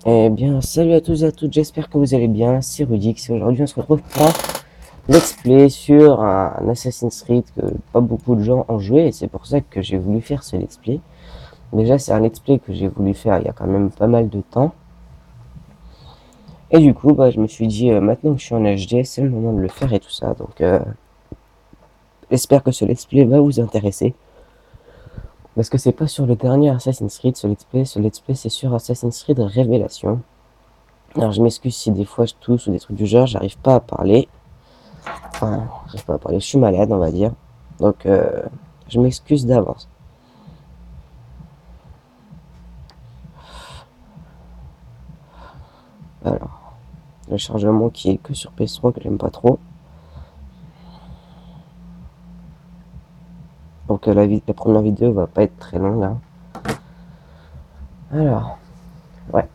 Eh bien, salut à tous et à toutes, j'espère que vous allez bien, c'est Rudix et aujourd'hui on se retrouve pour un let's play sur un Assassin's Creed que pas beaucoup de gens ont joué et c'est pour ça que j'ai voulu faire ce let's play. Déjà, c'est un let's play que j'ai voulu faire il y a quand même pas mal de temps. Et du coup, je me suis dit, maintenant que je suis en HD, c'est le moment de le faire et tout ça. Donc, j'espère que ce let's play va vous intéresser. Parce que c'est pas sur le dernier Assassin's Creed, ce let's play c'est sur Assassin's Creed Révélation. Alors, je m'excuse si des fois je tousse ou des trucs du genre, j'arrive pas à parler. Enfin, j'arrive pas à parler, je suis malade, on va dire. Donc, je m'excuse d'avance. Alors, le chargement qui est que sur PS3 que j'aime pas trop. Donc, la première vidéo va pas être très longue, hein. Alors, ouais,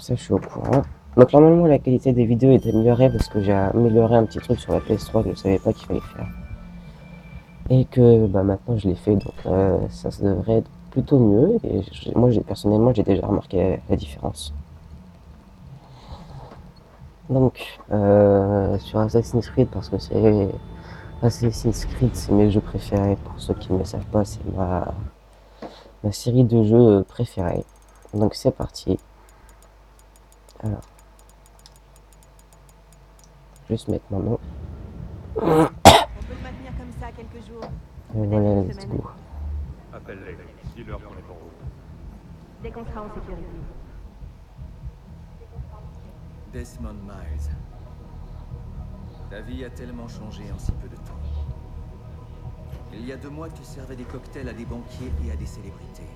ça je suis au courant. Donc, normalement, la qualité des vidéos est améliorée parce que j'ai amélioré un petit truc sur la PS3 que je savais pas qu'il fallait faire. Et que maintenant je l'ai fait, donc ça devrait être plutôt mieux. Et moi, personnellement, j'ai déjà remarqué la différence. Donc, sur Assassin's Creed, parce que c'est Assassin's Creed, c'est mes jeux préférés. Pour ceux qui ne le savent pas, c'est ma série de jeux préférée. Donc, c'est parti. Alors, juste mettre mon nom. On peut le maintenir comme ça quelques jours, Et peut-être voilà, une let's semaine. go. Appelle-les. Dis-leur qu'on est en route. Dès qu'on sera en sécurité. Desmond Miles, ta vie a tellement changé en si peu de temps. Il y a 2 mois, tu servais des cocktails à des banquiers et à des célébrités.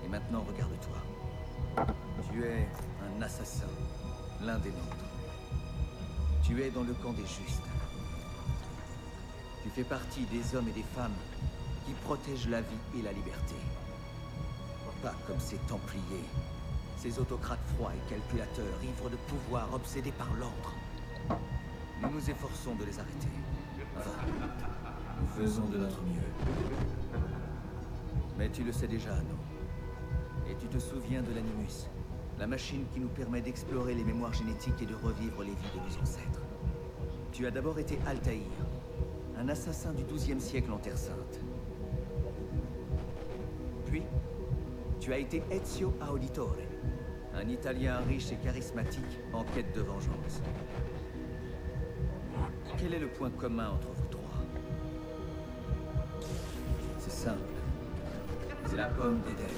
Et maintenant, regarde-toi. Tu es un assassin, l'un des nôtres. Tu es dans le camp des justes. Tu fais partie des hommes et des femmes qui protègent la vie et la liberté. Pas comme ces Templiers, ces autocrates froids et calculateurs, ivres de pouvoir, obsédés par l'ordre. Nous nous efforçons de les arrêter. Enfin, nous faisons de notre mieux. Mais tu le sais déjà, non? Et tu te souviens de l'Animus, la machine qui nous permet d'explorer les mémoires génétiques et de revivre les vies de nos ancêtres. Tu as d'abord été Altaïr, un assassin du XIIe siècle en Terre Sainte. Puis, tu as été Ezio Auditore, un Italien riche et charismatique en quête de vengeance. Quel est le point commun entre vous trois? C'est simple. C'est la pomme d'Éden.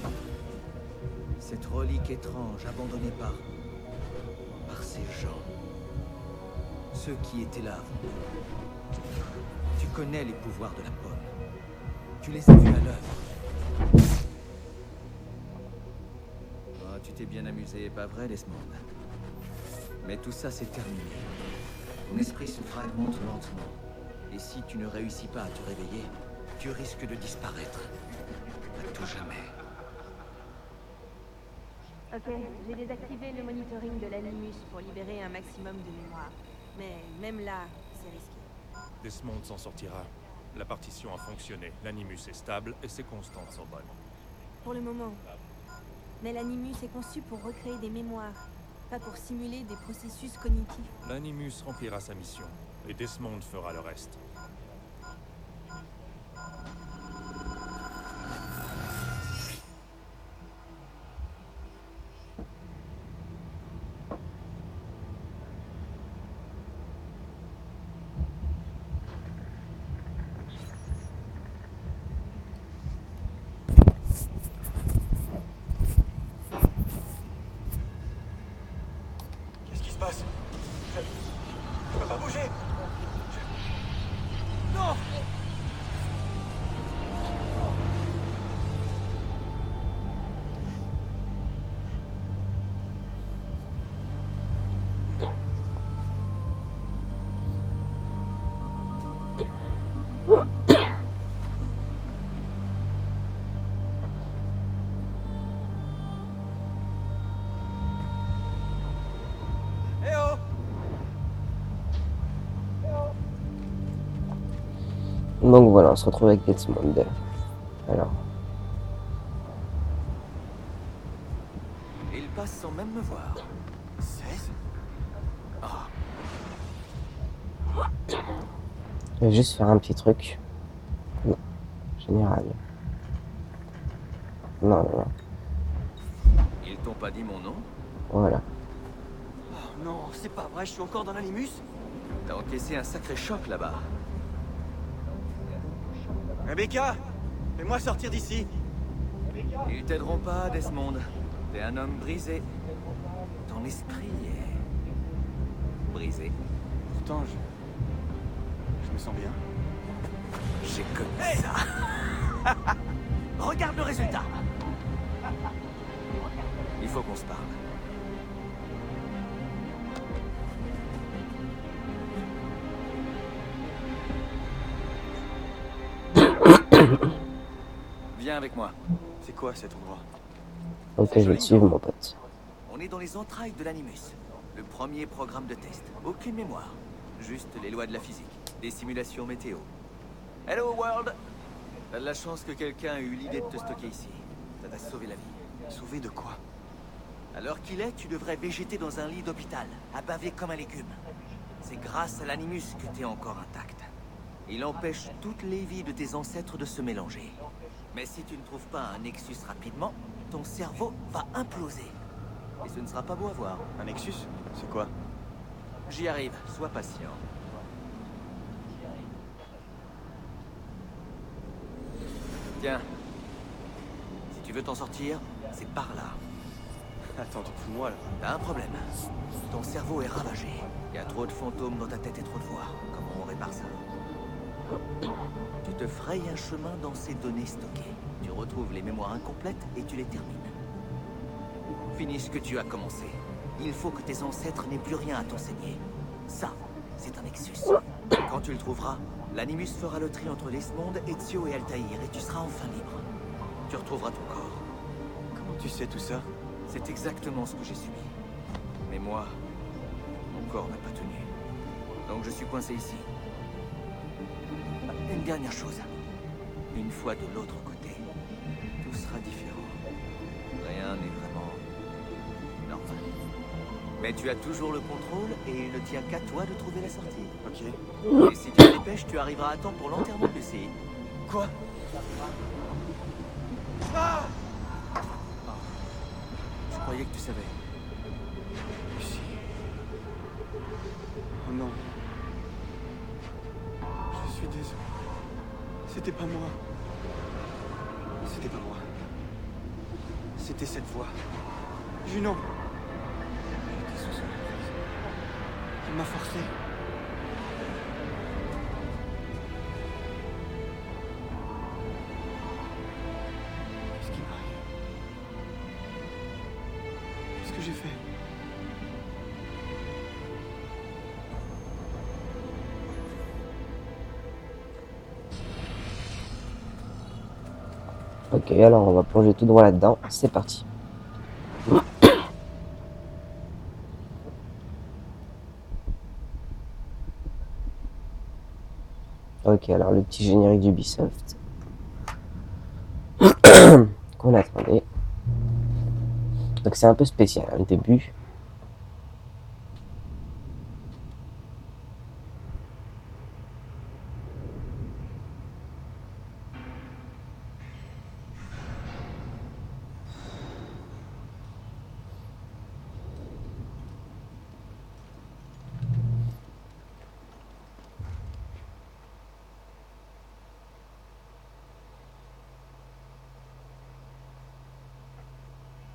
Cette relique étrange abandonnée par ces gens. Ceux qui étaient là avant nous. Tu connais les pouvoirs de la pomme. Tu les as vus à l'œuvre. Oh, tu t'es bien amusé, pas vrai, Desmond? Mais tout ça, c'est terminé. Ton esprit se fragmente lentement. Et si tu ne réussis pas à te réveiller, tu risques de disparaître. À tout jamais. Ok, j'ai désactivé le monitoring de l'Animus pour libérer un maximum de mémoire. Mais même là, c'est risqué. Desmond s'en sortira. La partition a fonctionné, l'animus est stable et ses constantes sont bonnes. Pour le moment. Mais l'Animus est conçu pour recréer des mémoires, pas pour simuler des processus cognitifs. L'animus remplira sa mission, et Desmond fera le reste. Qu'est-ce qui se passe? Je peux pas bouger. Non! Eh oh! Donc voilà, on se retrouve avec Desmond. Alors, Et il passe passe sans même me voir. 16? Ah, Je vais juste faire un petit truc. Non. Général. Non, non, non. Ils t'ont pas dit mon nom? Voilà. oh non, c'est pas vrai, je suis encore dans l'animus? T'as encaissé un sacré choc là-bas. Rebecca, fais-moi sortir d'ici. Ils t'aideront pas, Desmond. T'es un homme brisé. Ton esprit est... brisé. Pourtant, je me sens bien. J'ai connu ça. Regarde le résultat. Il faut qu'on se parle. Viens avec moi. C'est quoi cet endroit? Ok, je vais te suivre, mon pote. On est dans les entrailles de l'Animus. Le premier programme de test. Aucune mémoire. Juste les lois de la physique. Des simulations météo. Hello, World! T'as de la chance que quelqu'un ait eu l'idée de te stocker ici. Ça t'a sauvé la vie. Sauvé de quoi? À l'heure qu'il est, tu devrais végéter dans un lit d'hôpital, à baver comme un légume. C'est grâce à l'Animus que t'es encore intact. Il empêche toutes les vies de tes ancêtres de se mélanger. Mais si tu ne trouves pas un Nexus rapidement, ton cerveau va imploser. Et ce ne sera pas beau à voir. Un Nexus? C'est quoi? J'y arrive, sois patient. Tiens. Si tu veux t'en sortir, c'est par là. Attends, tu te fous de moi là? T'as un problème. Ton cerveau est ravagé. Il y a trop de fantômes dans ta tête et trop de voix. Comment on répare ça? Tu te frayes un chemin dans ces données stockées. Tu retrouves les mémoires incomplètes et tu les termines. Finis ce que tu as commencé. Il faut que tes ancêtres n'aient plus rien à t'enseigner. Ça, c'est un Nexus. Quand tu le trouveras, l'Animus fera le tri entre Desmond, Ezio et Altaïr et tu seras enfin libre. Tu retrouveras ton corps. Comment tu sais tout ça? C'est exactement ce que j'ai subi. Mais moi, mon corps n'a pas tenu. Donc je suis coincé ici. Une dernière chose. Une fois de l'autre côté, tout sera différent. Rien n'est vraiment normal. Mais tu as toujours le contrôle et il ne tient qu'à toi de trouver la sortie. Ok. Et si tu te dépêches, tu arriveras à temps pour l'enterrement de Lucie. Quoi? Ah! Je croyais que tu savais. Lucie. Oh non. Je suis désolé. C'était pas moi. C'était pas moi. C'était cette voix. Junon. J'étais sous son emprise. Il m'a forcé. Qu'est-ce qui m'arrive? Qu'est-ce que j'ai fait? Ok, alors on va plonger tout droit là-dedans. C'est parti. Ok, alors le petit générique d'Ubisoft qu'on attendait. Donc c'est un peu spécial, hein, le début.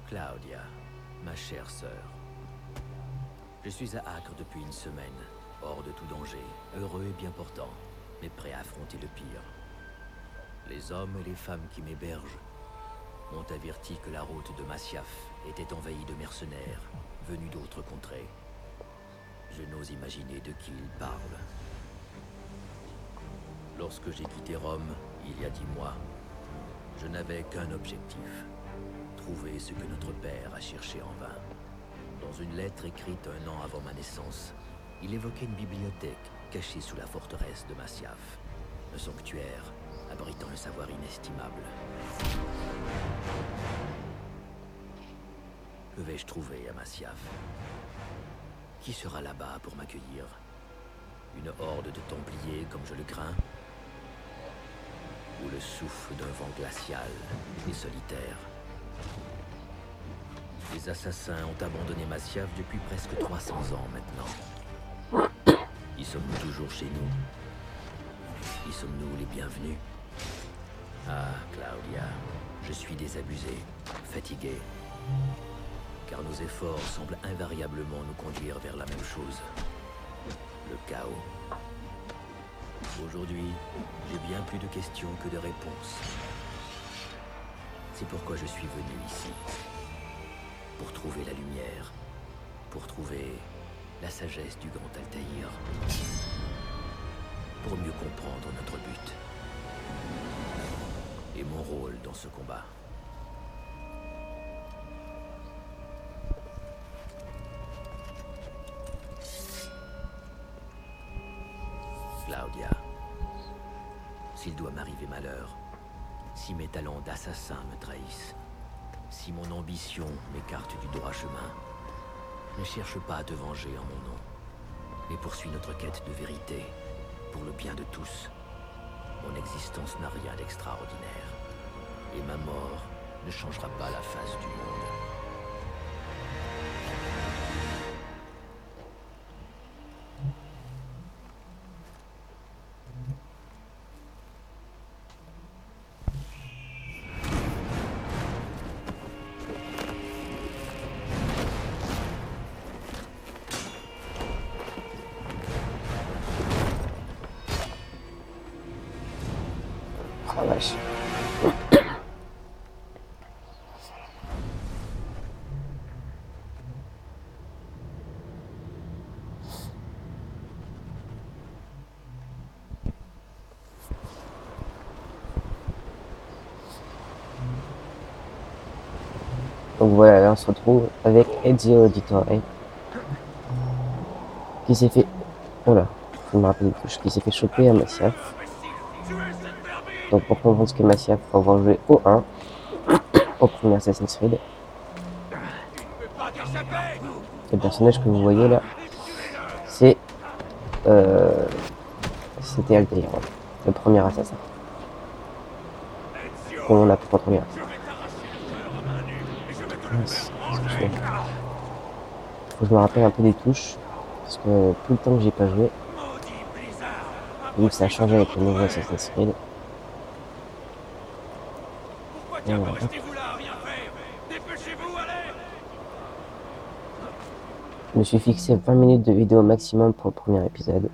Claudia, ma chère sœur. Je suis à Acre depuis une semaine, hors de tout danger, heureux et bien portant, mais prêt à affronter le pire. Les hommes et les femmes qui m'hébergent m'ont averti que la route de Masyaf était envahie de mercenaires venus d'autres contrées. Je n'ose imaginer de qui ils parlent. Lorsque j'ai quitté Rome, il y a 10 mois, je n'avais qu'un objectif. Trouver ce que notre père a cherché en vain. Dans une lettre écrite 1 an avant ma naissance, il évoquait une bibliothèque cachée sous la forteresse de Masyaf. Un sanctuaire abritant un savoir inestimable. Que vais-je trouver à Masyaf? Qui sera là-bas pour m'accueillir? Une horde de Templiers comme je le crains? Ou le souffle d'un vent glacial et solitaire? Les assassins ont abandonné Masyaf depuis presque 300 ans maintenant. Y sommes-nous toujours chez nous? Y sommes-nous les bienvenus? Ah, Claudia, je suis désabusé, fatigué. Car nos efforts semblent invariablement nous conduire vers la même chose. Le chaos. Aujourd'hui, j'ai bien plus de questions que de réponses. C'est pourquoi je suis venu ici. Pour trouver la lumière. Pour trouver la sagesse du grand Altaïr. Pour mieux comprendre notre but. Et mon rôle dans ce combat. Claudia, s'il doit m'arriver malheur, si mes talents d'assassin me trahissent, si mon ambition m'écarte du droit chemin, ne cherche pas à te venger en mon nom, mais poursuis notre quête de vérité, pour le bien de tous. Mon existence n'a rien d'extraordinaire, et ma mort ne changera pas la face du monde. Ah vache. Donc voilà, là on se retrouve avec Ezio Auditore qui s'est fait... Oh là, je me rappelle qui s'est fait choper à Masyaf. Donc pour comprendre ce qu'est Masyaf, il faut avoir joué au 1, au premier Assassin's Creed. Le personnage que vous voyez là, c'est... c'était Altaïr, le premier assassin qu'on a pu contrôler. Faut que je me rappelle un peu des touches, parce que tout le temps que j'ai pas joué, vu que ça a changé avec le nouveau Assassin's Creed. Voilà. Je me suis fixé 20 minutes de vidéo maximum pour le premier épisode.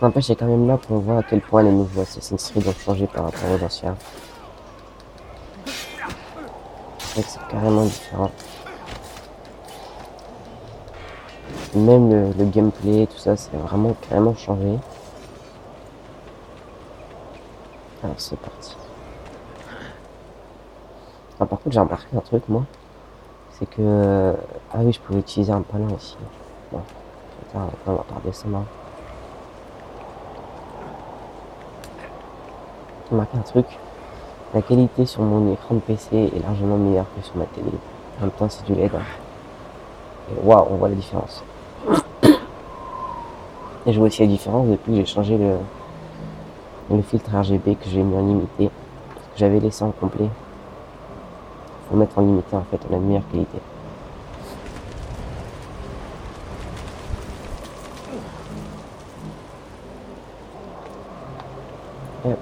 N'empêche, c'est quand même là qu'on voit à quel point les nouveaux Assassin's Creed ont changé par rapport aux anciens. C'est vrai que c'est carrément différent. Même le gameplay, tout ça, c'est vraiment carrément changé. Alors c'est parti. Ah, par contre, j'ai remarqué un truc, moi. C'est que... Ah oui, je pouvais utiliser un panneau aussi. Bon, attends, on va redescendre. J'ai remarqué un truc. La qualité sur mon écran de PC est largement meilleure que sur ma télé. En même temps, c'est du LED. Et waouh, on voit la différence. Et je vois aussi la différence depuis que j'ai changé le filtre RGB que j'ai mis en limité. Parce que j'avais laissé en complet. Faut mettre en limité en fait, on a une meilleure qualité. Et hop.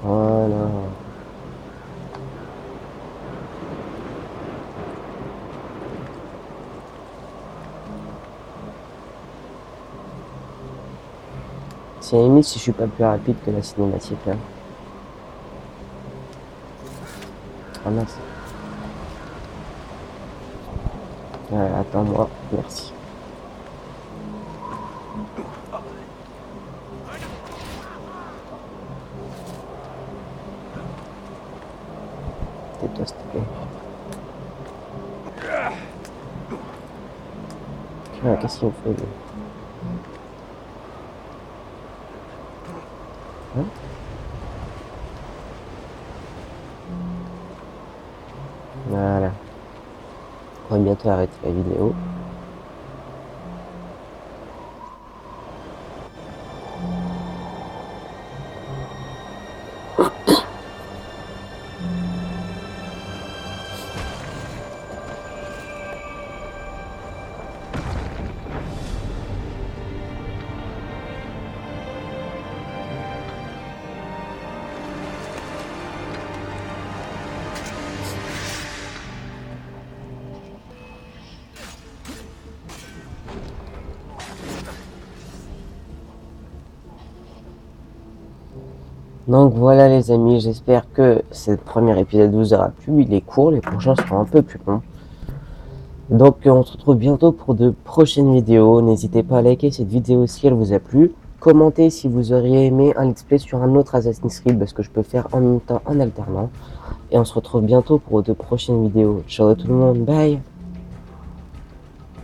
Voilà. C'est à la limite si je suis pas plus rapide que la cinématique là. Ah mince. Attends-moi, merci. Tais-toi, s'il te plaît. Ah, qu'est-ce qu'il me fait, lui? Hein? Voilà. On va bientôt arrêter la vidéo. Donc voilà les amis, j'espère que ce premier épisode vous aura plu. Il est court, les prochains seront un peu plus longs. Donc on se retrouve bientôt pour de prochaines vidéos. N'hésitez pas à liker cette vidéo si elle vous a plu. Commentez si vous auriez aimé un let's play sur un autre Assassin's Creed, parce que je peux faire en même temps en alternant. Et on se retrouve bientôt pour de prochaines vidéos. Ciao à tout le monde, bye!